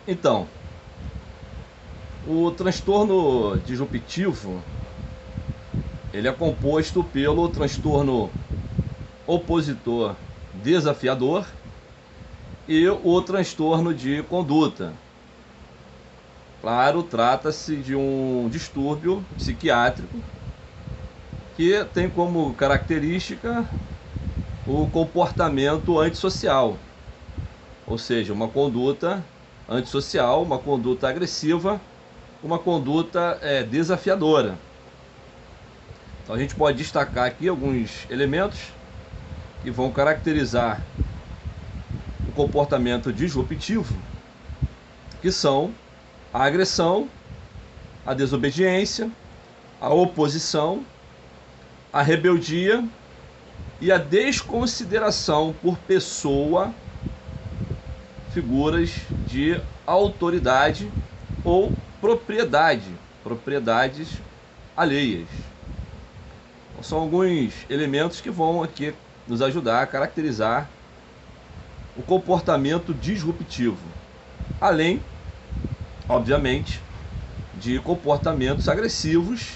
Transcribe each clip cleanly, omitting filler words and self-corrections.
Então, o transtorno disruptivo, ele é composto pelo transtorno opositor desafiador e o transtorno de conduta. Claro, trata-se de um distúrbio psiquiátrico que tem como característica o comportamento antissocial, ou seja, uma conduta antissocial, uma conduta agressiva, uma conduta desafiadora. Então a gente pode destacar aqui alguns elementos que vão caracterizar o comportamento disruptivo, que são a agressão, a desobediência, a oposição, a rebeldia e a desconsideração por pessoa, figuras de autoridade ou propriedades alheias. Então, são alguns elementos que vão aqui nos ajudar a caracterizar o comportamento disruptivo, além, obviamente, de comportamentos agressivos,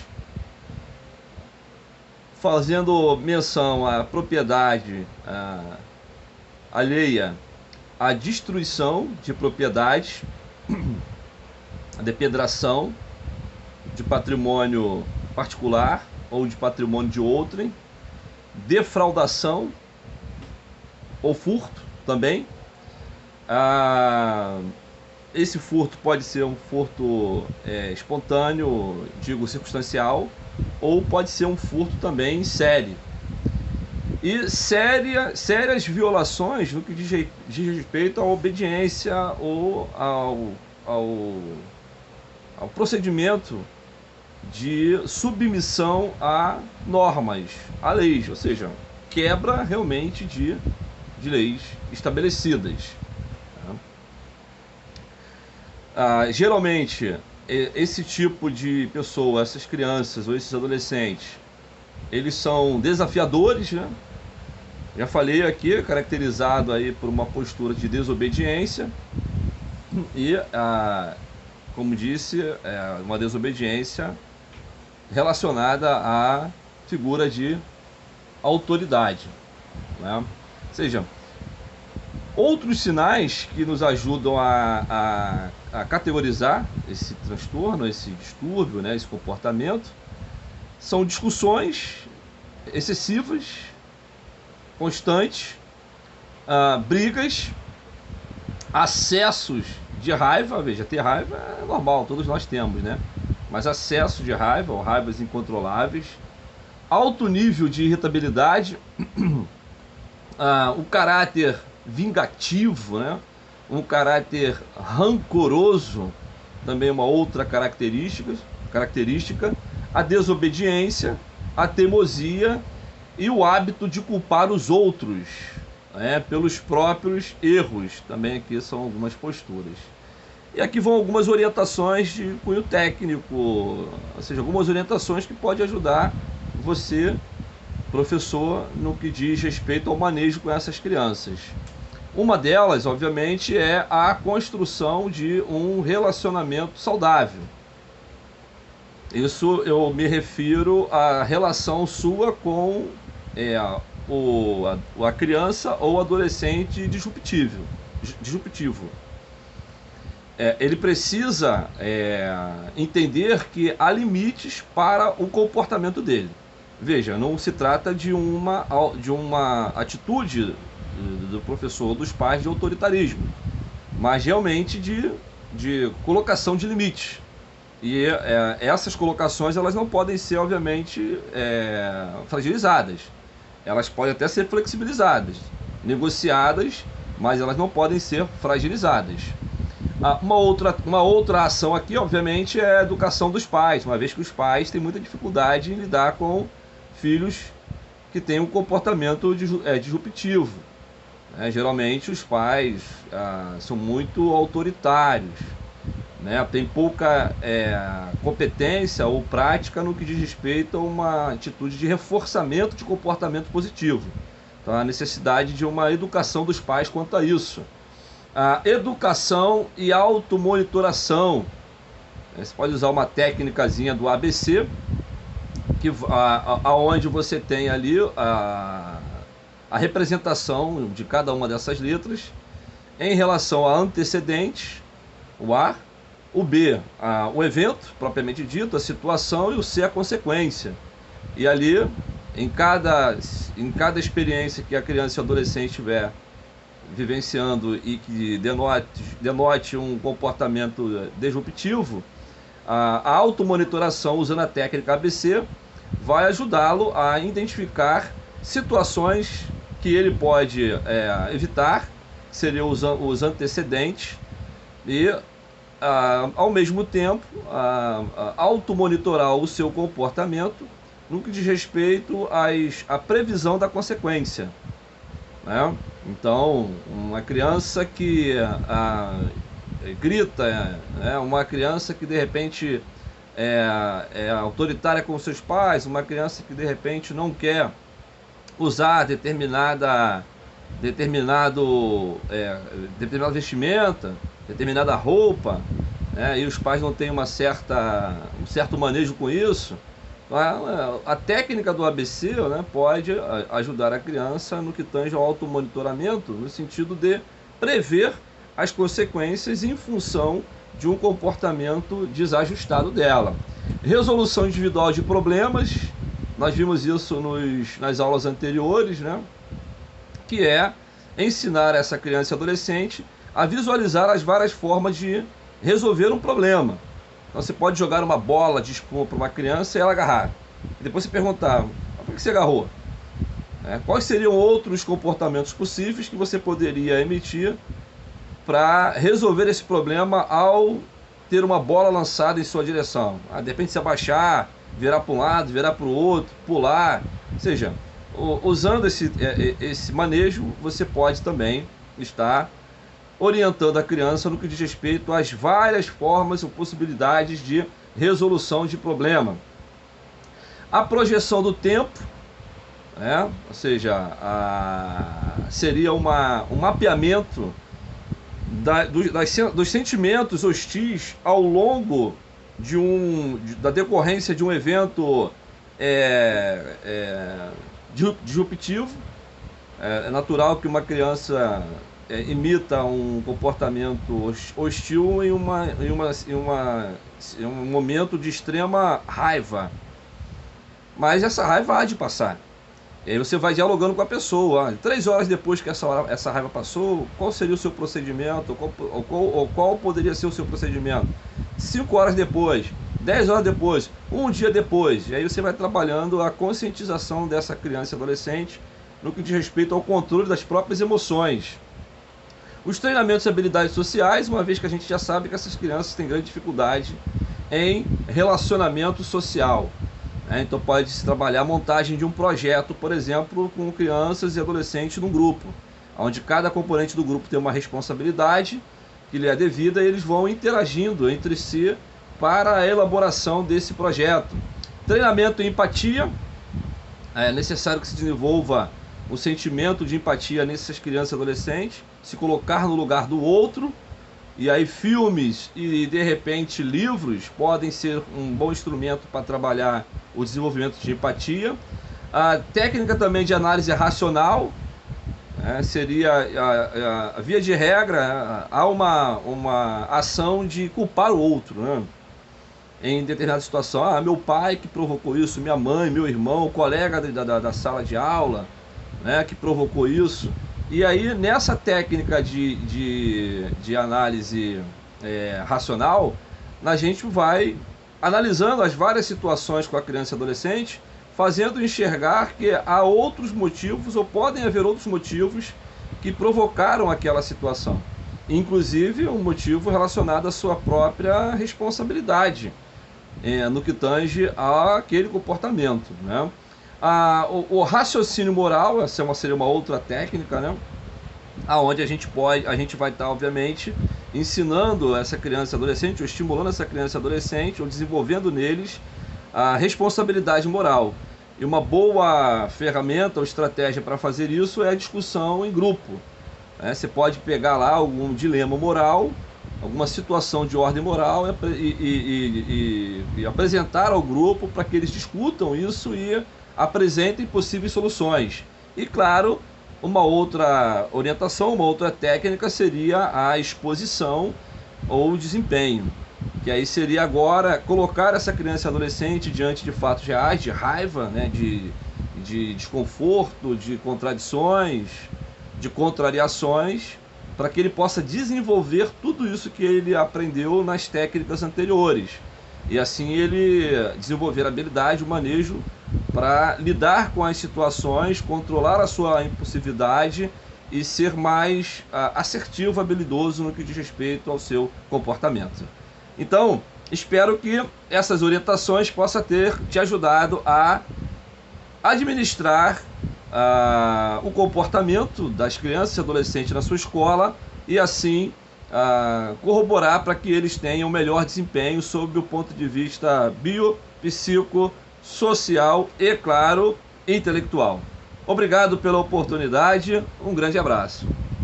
fazendo menção à propriedade alheia, à destruição de propriedades, a depredação de patrimônio particular ou de patrimônio de outrem, defraudação ou furto também. Esse furto pode ser um furto espontâneo, digo circunstancial, ou pode ser um furto também em série. E sérias violações no que diz respeito à obediência ou ao procedimento de submissão a normas, a leis, ou seja, quebra realmente de leis estabelecidas. Geralmente, esse tipo de pessoa, essas crianças ou esses adolescentes, eles são desafiadores, né? Já falei aqui, caracterizado aí por uma postura de desobediência e, como disse, uma desobediência relacionada à figura de autoridade, né? Ou seja, outros sinais que nos ajudam a categorizar esse transtorno, esse distúrbio, né, esse comportamento, são discussões excessivas, constantes, brigas, acessos de raiva. Veja, ter raiva é normal, todos nós temos, né? Mas acesso de raiva, ou raivas incontroláveis, alto nível de irritabilidade, o caráter vingativo, né? Um caráter rancoroso, também uma outra característica, a desobediência, a teimosia e o hábito de culpar os outros, né, pelos próprios erros. Também aqui são algumas posturas. E aqui vão algumas orientações de cunho técnico, ou seja, algumas orientações que podem ajudar você, professor, no que diz respeito ao manejo com essas crianças. Uma delas, obviamente, é a construção de um relacionamento saudável. Isso eu me refiro à relação sua com a criança ou adolescente disruptivo. Ele precisa entender que há limites para o comportamento dele. Veja, não se trata de uma atitude do professor ou dos pais de autoritarismo, mas realmente de colocação de limites. E essas colocações, elas não podem ser, obviamente, fragilizadas. Elas podem até ser flexibilizadas, negociadas, mas elas não podem ser fragilizadas. Uma outra ação aqui, obviamente, é a educação dos pais, uma vez que os pais têm muita dificuldade em lidar com filhos que têm um comportamento disruptivo. Geralmente os pais são muito autoritários, né? Tem pouca competência ou prática no que diz respeito a uma atitude de reforçamento de comportamento positivo. Então há necessidade de uma educação dos pais quanto a isso. A educação e automonitoração. Você pode usar uma técnicazinha do ABC, aonde você tem ali a representação de cada uma dessas letras em relação a antecedentes, o A, o B, o evento propriamente dito, a situação, e o C, a consequência. E ali, em cada experiência que a criança e o adolescente estiver vivenciando e que denote um comportamento disruptivo, a automonitoração usando a técnica ABC vai ajudá-lo a identificar situações que ele pode evitar, que seriam os antecedentes, e ao mesmo tempo automonitorar o seu comportamento no que diz respeito à previsão da consequência, né? Então, uma criança que grita, uma criança que de repente é autoritária com seus pais, uma criança que de repente não quer usar determinada vestimenta, determinada roupa, e os pais não têm um certo manejo com isso. A técnica do ABC, pode ajudar a criança no que tange ao automonitoramento, no sentido de prever as consequências em função de um comportamento desajustado dela. Resolução individual de problemas, nós vimos isso nas aulas anteriores, que é ensinar essa criança e adolescente a visualizar as várias formas de resolver um problema. Então você pode jogar uma bola de espuma para uma criança e ela agarrar. E depois você perguntar, por que você agarrou? Quais seriam outros comportamentos possíveis que você poderia emitir para resolver esse problema ao ter uma bola lançada em sua direção? De repente se abaixar, virar para um lado, virar para o outro, pular. Ou seja, usando esse manejo, você pode também estar orientando a criança no que diz respeito às várias formas ou possibilidades de resolução de problema. A projeção do tempo, ou seja, seria um mapeamento dos sentimentos hostis ao longo da decorrência de um evento disruptivo. É natural que uma criança imita um comportamento hostil em um momento de extrema raiva, mas essa raiva há de passar. E aí você vai dialogando com a pessoa. 3 horas depois que essa raiva passou, qual seria o seu procedimento? Qual poderia ser o seu procedimento? 5 horas depois, 10 horas depois, um dia depois. E aí você vai trabalhando a conscientização dessa criança e adolescente no que diz respeito ao controle das próprias emoções. Os treinamentos e habilidades sociais, uma vez que a gente já sabe que essas crianças têm grande dificuldade em relacionamento social. Então pode-se trabalhar a montagem de um projeto, por exemplo, com crianças e adolescentes num grupo, onde cada componente do grupo tem uma responsabilidade que lhe é devida e eles vão interagindo entre si para a elaboração desse projeto. Treinamento em empatia, é necessário que se desenvolva o sentimento de empatia nessas crianças e adolescentes, se colocar no lugar do outro. E aí filmes e de repente livros podem ser um bom instrumento para trabalhar o desenvolvimento de empatia. A técnica também de análise racional, seria a via de regra, há uma ação de culpar o outro, em determinada situação. Meu pai que provocou isso, minha mãe, meu irmão, o colega da sala de aula, que provocou isso. E aí, nessa técnica de análise racional, a gente vai analisando as várias situações com a criança e adolescente, fazendo enxergar que há outros motivos, ou podem haver outros motivos, que provocaram aquela situação. Inclusive, um motivo relacionado à sua própria responsabilidade, no que tange àquele comportamento, O raciocínio moral, essa seria uma outra técnica, aonde a gente vai estar, obviamente, ensinando essa criança e adolescente, ou estimulando essa criança e adolescente, ou desenvolvendo neles a responsabilidade moral. E uma boa ferramenta ou estratégia para fazer isso é a discussão em grupo, né? Você pode pegar lá algum dilema moral, alguma situação de ordem moral e apresentar ao grupo para que eles discutam isso e apresentem possíveis soluções. E claro, uma outra orientação, uma outra técnica seria a exposição ou o desempenho, que aí seria agora colocar essa criança e adolescente diante de fatos reais, de raiva, né, de desconforto, de contradições, de contrariações, para que ele possa desenvolver tudo isso que ele aprendeu nas técnicas anteriores. E assim ele desenvolver a habilidade, o manejo para lidar com as situações, controlar a sua impulsividade e ser mais assertivo, habilidoso no que diz respeito ao seu comportamento. Então, espero que essas orientações possam ter te ajudado a administrar o comportamento das crianças e adolescentes na sua escola e assim corroborar para que eles tenham melhor desempenho sob o ponto de vista biopsico, social e, claro, intelectual. Obrigado pela oportunidade, um grande abraço.